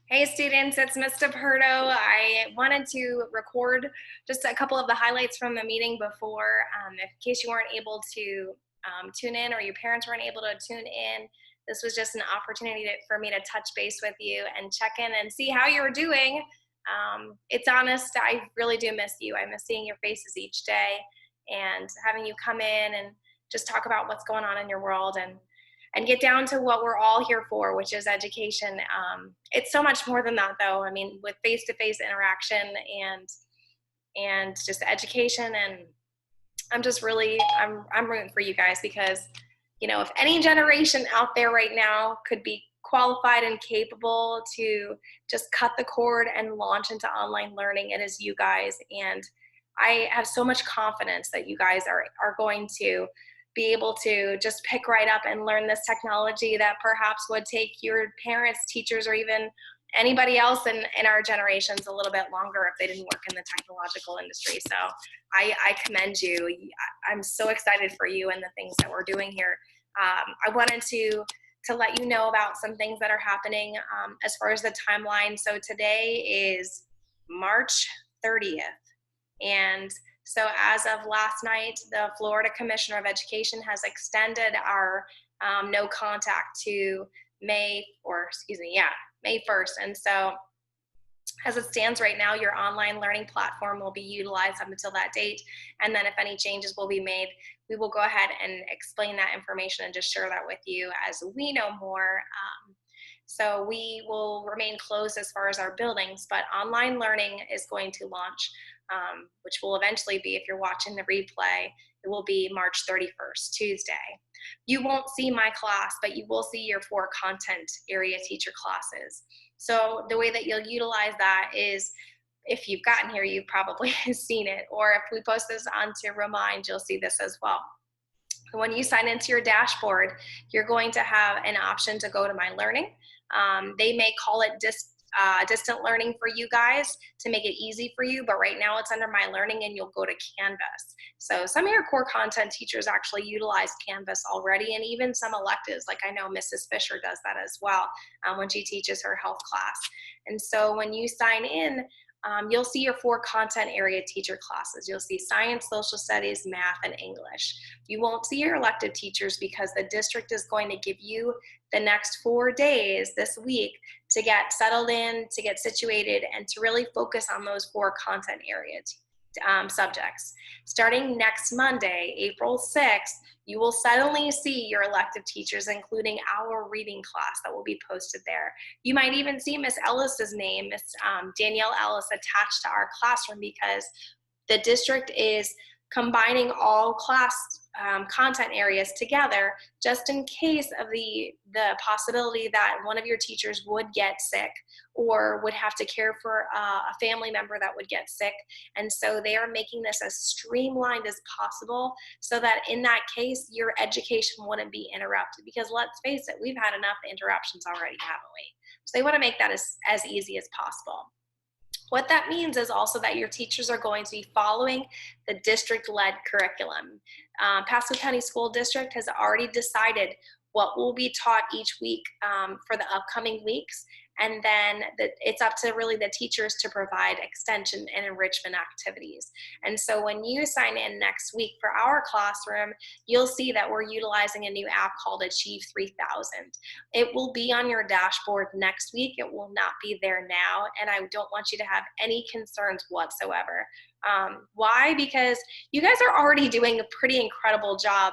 Hey students, it's Miss DePerto. I wanted to record just a couple of the highlights from the meeting before, in case you weren't able to tune in or your parents weren't able to tune in. This was just an opportunity for me to touch base with you and check in and see how you were doing. It's honest, I really do miss you. I miss seeing your faces each day and having you come in and just talk about what's going on in your world and get down to what we're all here for, which is education. It's so much more than that, though. I mean, with face-to-face interaction and just education, and I'm just really I'm rooting for you guys because, you know, if any generation out there right now could be qualified and capable to just cut the cord and launch into online learning, it is you guys. And I have so much confidence that you guys are going to be able to just pick right up and learn this technology that perhaps would take your parents, teachers, or even anybody else in our generations a little bit longer if they didn't work in the technological industry. So I commend you. I'm so excited for you and the things that we're doing here. I wanted to let you know about some things that are happening as far as the timeline. So today is March 30th. And so as of last night, the Florida Commissioner of Education has extended our no contact to May 1st. And so as it stands right now, your online learning platform will be utilized up until that date. And then if any changes will be made, we will go ahead and explain that information and just share that with you as we know more. So we will remain closed as far as our buildings, but online learning is going to launch, which will eventually be, if you're watching the replay, it will be March 31st, Tuesday. You won't see my class, but you will see your 4 content area teacher classes. So the way that you'll utilize that is, if you've gotten here, you've probably seen it, or if we post this onto Remind, you'll see this as well. When you sign into your dashboard, you're going to have an option to go to My Learning. They may call it distant learning for you guys to make it easy for you, but right now it's under My Learning and you'll go to Canvas. So some of your core content teachers actually utilize Canvas already, and even some electives, like I know Mrs. Fisher does that as well when she teaches her health class. And so when you sign in, you'll see your 4 content area teacher classes. You'll see science, social studies, math, and English. You won't see your elective teachers because the district is going to give you the next 4 days this week to get settled in, to get situated, and to really focus on those 4 content area subjects. Starting next Monday, April 6th, you will suddenly see your elective teachers, including our reading class that will be posted there. You might even see Miss Ellis's name, Miss Danielle Ellis, attached to our classroom because the district is combining all class content areas together just in case of the possibility that one of your teachers would get sick or would have to care for a family member that would get sick. And so they are making this as streamlined as possible so that in that case, your education wouldn't be interrupted, because let's face it, we've had enough interruptions already, haven't we? So they want to make that as easy as possible. What that means is also that your teachers are going to be following the district-led curriculum. Pasco County School District has already decided what will be taught each week for the upcoming weeks, and then it's up to really the teachers to provide extension and enrichment activities. And so when you sign in next week for our classroom, you'll see that we're utilizing a new app called Achieve 3000. It will be on your dashboard next week. It will not be there now, and I don't want you to have any concerns whatsoever. Why? Because you guys are already doing a pretty incredible job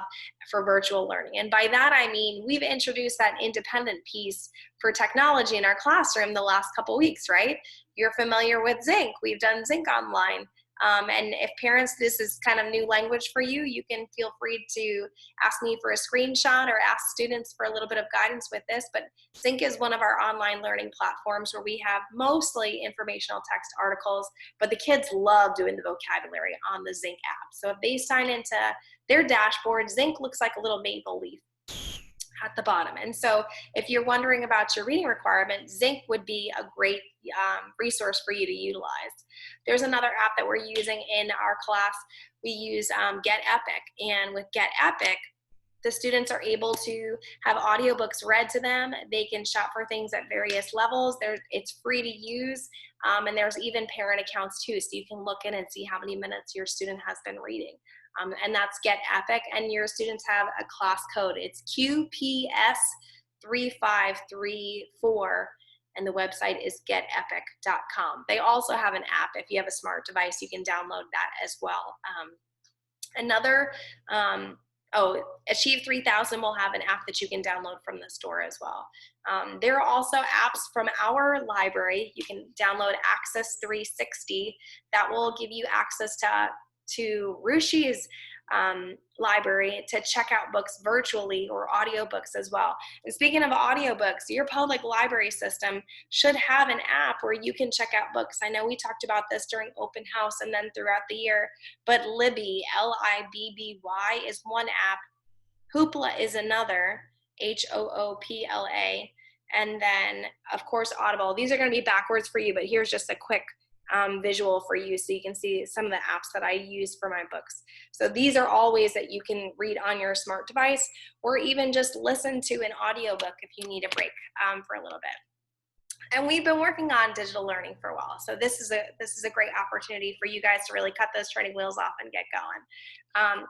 for virtual learning. And by that, I mean, we've introduced that independent piece for technology in our classroom the last couple weeks, right? You're familiar with ZINC. We've done ZINC online. And if parents, this is kind of new language for you, you can feel free to ask me for a screenshot or ask students for a little bit of guidance with this. But ZINC is one of our online learning platforms where we have mostly informational text articles, but the kids love doing the vocabulary on the ZINC app. So if they sign into their dashboard, ZINC looks like a little maple leaf at the bottom. And so if you're wondering about your reading requirement, ZINC would be a great resource for you to utilize. There's another app that we're using in our class. We use Get Epic, and with Get Epic, The students are able to have audiobooks read to them. They can shop for things at various levels. It's free to use, and there's even parent accounts too, so you can look in and see how many minutes your student has been reading. And that's Get Epic, and your students have a class code. It's QPS3534, and the website is getepic.com. They also have an app. If you have a smart device, you can download that as well. Achieve 3000 will have an app that you can download from the store as well. There are also apps from our library. You can download Access 360. That will give you access to Rushi's library to check out books virtually, or audiobooks as well. And speaking of audiobooks, your public library system should have an app where you can check out books. I know we talked about this during open house and then throughout the year, but LIBBY, L-I-B-B-Y, is one app. HOOPLA is another, H-O-O-P-L-A. And then, of course, Audible. These are going to be backwards for you, but here's just a quick visual for you so you can see some of the apps that I use for my books. So these are all ways that you can read on your smart device, or even just listen to an audiobook if you need a break for a little bit. And we've been working on digital learning for a while, so this is a great opportunity for you guys to really cut those training wheels off and get going.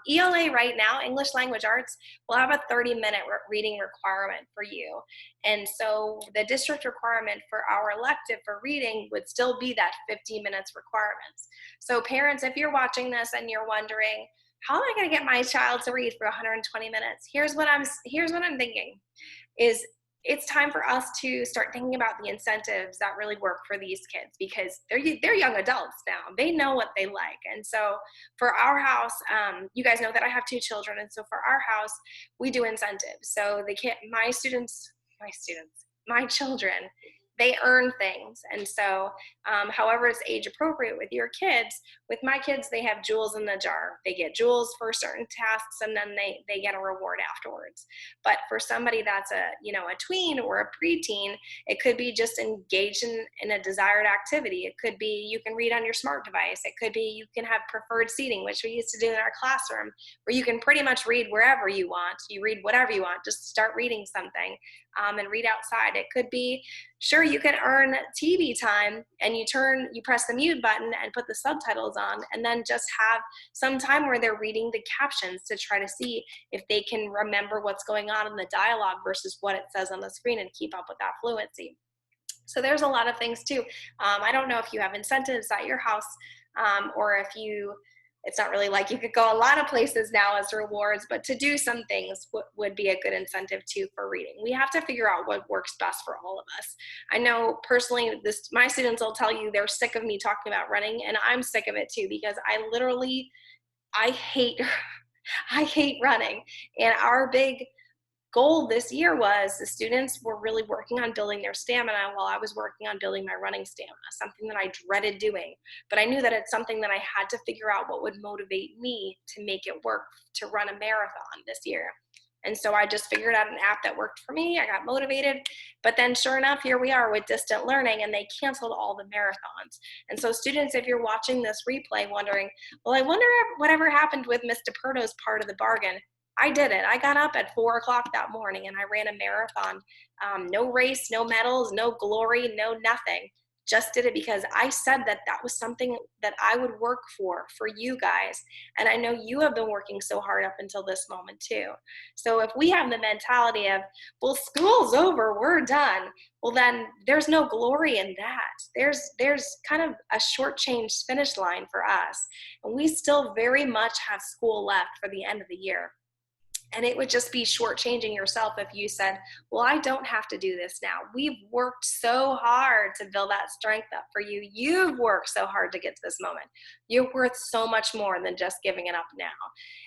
ELA right now, English Language Arts, will have a 30-minute reading requirement for you. And so the district requirement for our elective for reading would still be that 50 minutes requirements. So parents, if you're watching this and you're wondering, how am I going to get my child to read for 120 minutes? Here's what I'm thinking is, it's time for us to start thinking about the incentives that really work for these kids, because they're young adults now. They know what they like. And so for our house, you guys know that I have 2 children. And so for our house, we do incentives. So my children, they earn things. And so however it's age appropriate with your kids, with my kids, they have jewels in the jar. They get jewels for certain tasks, and then they get a reward afterwards. But for somebody that's a tween or a preteen, it could be just engaged in a desired activity. It could be you can read on your smart device. It could be you can have preferred seating, which we used to do in our classroom, where you can pretty much read wherever you want. You read whatever you want, just start reading something and read outside. It could be, sure, you can earn TV time, and you press the mute button and put the subtitles on, and then just have some time where they're reading the captions to try to see if they can remember what's going on in the dialogue versus what it says on the screen, and keep up with that fluency. So there's a lot of things too. I don't know if you have incentives at your house, or if it's not really like you could go a lot of places now as rewards, but to do some things would be a good incentive too for reading. We have to figure out what works best for all of us. I know personally, my students will tell you they're sick of me talking about running, and I'm sick of it too, because I hate running. And our big goal this year was the students were really working on building their stamina while I was working on building my running stamina, something that I dreaded doing. But I knew that it's something that I had to figure out what would motivate me to make it work to run a marathon this year. And so I just figured out an app that worked for me. I got motivated, but then sure enough, here we are with distant learning, and they canceled all the marathons. And so students, if you're watching this replay wondering, well, I wonder if whatever happened with Miss DePerto's part of the bargain, I did it. I got up at 4 o'clock that morning and I ran a marathon. No race, no medals, no glory, no nothing. Just did it because I said that was something that I would work for you guys. And I know you have been working so hard up until this moment too. So if we have the mentality of, well, school's over, we're done, well, then there's no glory in that. There's kind of a shortchanged finish line for us. And we still very much have school left for the end of the year. And it would just be shortchanging yourself if you said, well, I don't have to do this now. We've worked so hard to build that strength up for you. You've worked so hard to get to this moment. You're worth so much more than just giving it up now.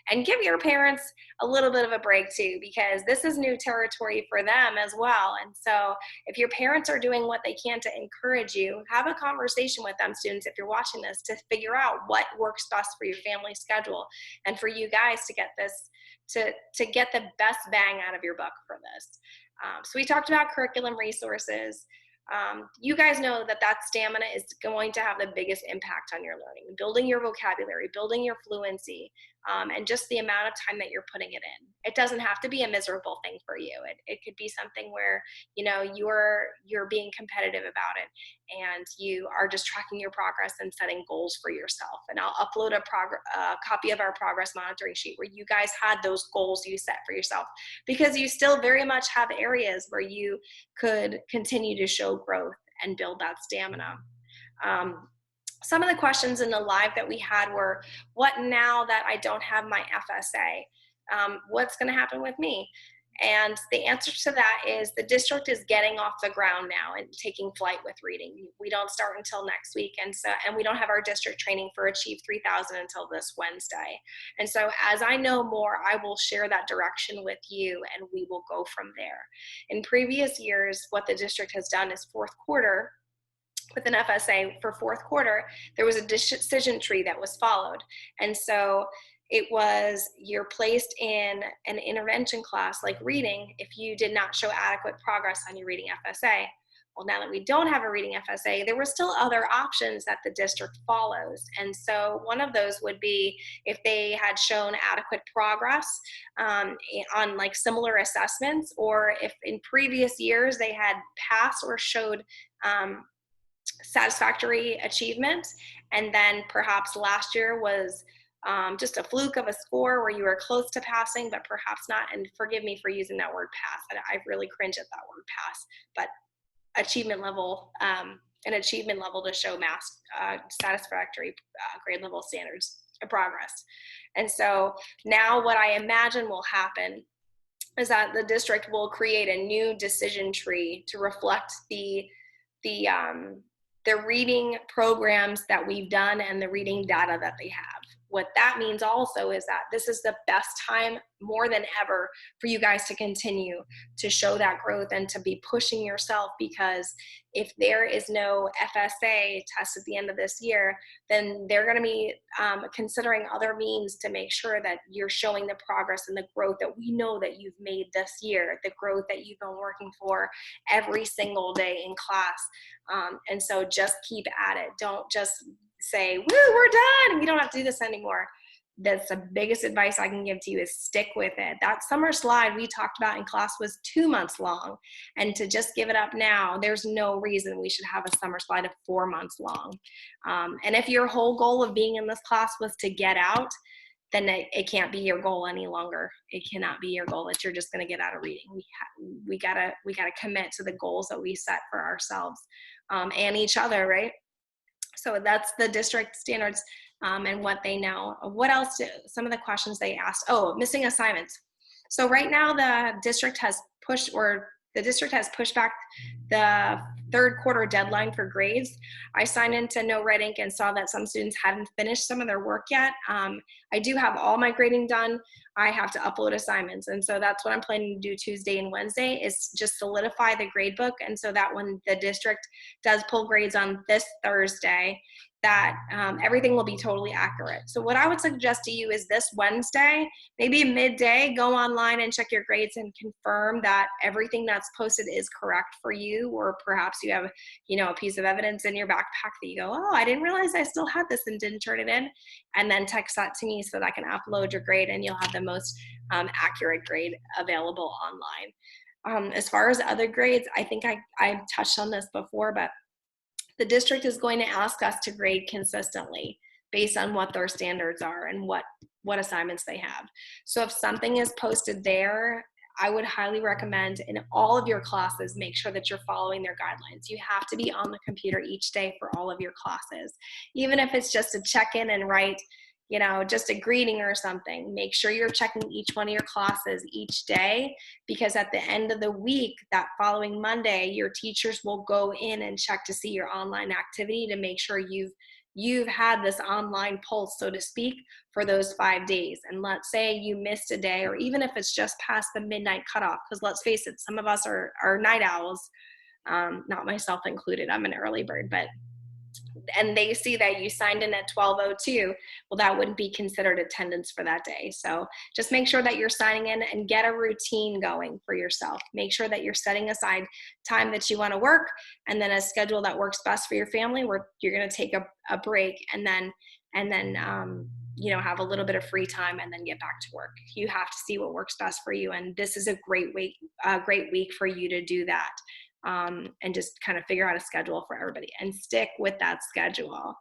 And give your parents a little bit of a break too, because this is new territory for them as well. And so if your parents are doing what they can to encourage you, have a conversation with them, students, if you're watching this, to figure out what works best for your family schedule and for you guys to get this, to get the best bang out of your buck for this. So we talked about curriculum resources. You guys know that stamina is going to have the biggest impact on your learning, building your vocabulary, building your fluency. and just the amount of time that you're putting it in. It doesn't have to be a miserable thing for you. It could be something where, you know, you're being competitive about it, and you are just tracking your progress and setting goals for yourself. And I'll upload a copy of our progress monitoring sheet where you guys had those goals you set for yourself, because you still very much have areas where you could continue to show growth and build that stamina. Some of the questions in the live that we had were, what now that I don't have my FSA? What's going to happen with me? And the answer to that is the district is getting off the ground now and taking flight with reading. We don't start until next week, and we don't have our district training for Achieve 3000 until this Wednesday. And so as I know more, I will share that direction with you, and we will go from there. In previous years, what the district has done is fourth quarter, with an FSA for fourth quarter, there was a decision tree that was followed. And so it was, you're placed in an intervention class like reading if you did not show adequate progress on your reading FSA. Well, now that we don't have a reading FSA, there were still other options that the district follows. And so one of those would be if they had shown adequate progress on like similar assessments, or if in previous years they had passed or showed satisfactory achievement, and then perhaps last year was just a fluke of a score where you were close to passing, but perhaps not. And forgive me for using that word pass. I really cringe at that word pass, but achievement level, an achievement level to show satisfactory grade level standards of progress. And so now what I imagine will happen is that the district will create a new decision tree to reflect the reading programs that we've done and the reading data that they have. What that means also is that this is the best time more than ever for you guys to continue to show that growth and to be pushing yourself, because if there is no FSA test at the end of this year, then they're going to be considering other means to make sure that you're showing the progress and the growth that we know that you've made this year, the growth that you've been working for every single day in class. And so just keep at it. Don't just say, woo, we're done, we don't have to do this anymore. That's the biggest advice I can give to you, is stick with it. That summer slide we talked about in class was 2 months long, and to just give it up now, there's no reason we should have a summer slide of 4 months long. And if your whole goal of being in this class was to get out, then it can't be your goal any longer. It cannot be your goal that you're just going to get out of reading. We gotta commit to the goals that we set for ourselves and each other, right? So that's the district standards and what they know. What else? Some of the questions they asked. Oh, missing assignments. So right now the district has pushed back the third quarter deadline for grades. I signed into No Red Ink and saw that some students hadn't finished some of their work yet. I do have all my grading done. I have to upload assignments. And so that's what I'm planning to do Tuesday and Wednesday, is just solidify the grade book. And so that when the district does pull grades on this Thursday, that everything will be totally accurate. So what I would suggest to you is this Wednesday, maybe midday, go online and check your grades and confirm that everything that's posted is correct for you, or perhaps you have, a piece of evidence in your backpack that you go, oh, I didn't realize I still had this and didn't turn it in, and then text that to me so that I can upload your grade and you'll have the most accurate grade available online. As far as other grades, I think I touched on this before, but the district is going to ask us to grade consistently based on what their standards are and what assignments they have. So if something is posted there, I would highly recommend in all of your classes, make sure that you're following their guidelines. You have to be on the computer each day for all of your classes. Even if it's just to check in and write, just a greeting or something, make sure you're checking each one of your classes each day, because at the end of the week, that following Monday, your teachers will go in and check to see your online activity to make sure you've had this online pulse, so to speak, for those 5 days. And let's say you missed a day, or even if it's just past the midnight cutoff, because let's face it, some of us are night owls, not myself included, I'm an early bird, and they see that you signed in at 12:02, well, that wouldn't be considered attendance for that day. So just make sure that you're signing in and get a routine going for yourself. Make sure that you're setting aside time that you want to work, and then a schedule that works best for your family, where you're going to take a break and then you know, have a little bit of free time and then get back to work. You have to see what works best for you. And this is a great week for you to do that. And just kind of figure out a schedule for everybody and stick with that schedule.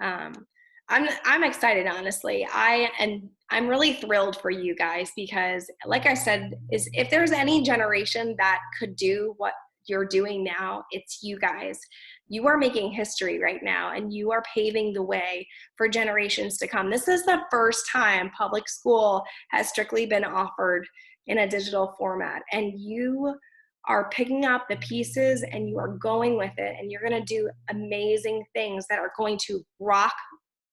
I'm excited, honestly. I'm really thrilled for you guys because, like I said, is if there's any generation that could do what you're doing now, it's you guys. You are making history right now, and you are paving the way for generations to come. This is the first time public school has strictly been offered in a digital format, and you are picking up the pieces and you are going with it, and you're going to do amazing things that are going to rock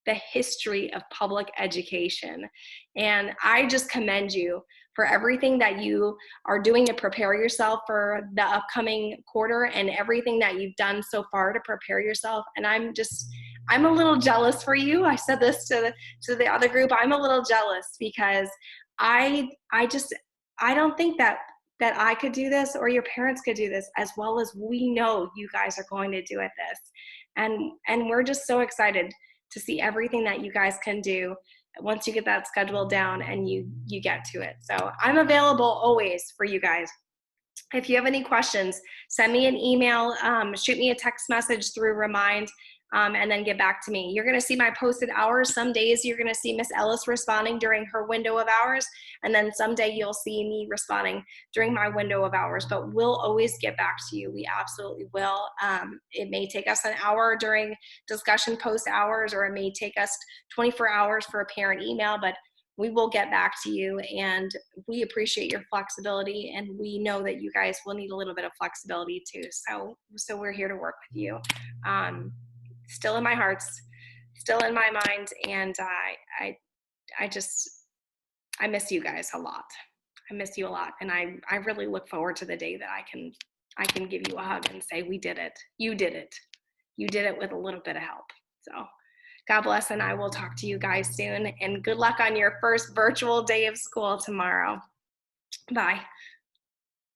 the history of public education. And I just commend you for everything that you are doing to prepare yourself for the upcoming quarter and everything that you've done so far to prepare yourself. And I'm a little jealous for you. I said this to the other group. I'm a little jealous because I don't think that I could do this or your parents could do this as well as we know you guys are going to do at this. And we're just so excited to see everything that you guys can do once you get that schedule down and you get to it. So I'm available always for you guys. If you have any questions, send me an email, shoot me a text message through Remind, and then get back to me. You're going to see my posted hours. Some days you're going to see Miss Ellis responding during her window of hours, and then someday you'll see me responding during my window of hours, but we'll always get back to you. We absolutely will. It may take us an hour during discussion post hours, or it may take us 24 hours for a parent email, but we will get back to you, and we appreciate your flexibility, and we know that you guys will need a little bit of flexibility too. So we're here to work with you. Still in my hearts, still in my mind, and I miss you guys a lot. I miss you a lot, and I really look forward to the day that I can give you a hug and say, we did it. You did it. You did it with a little bit of help. So God bless, and I will talk to you guys soon, and good luck on your first virtual day of school tomorrow. Bye.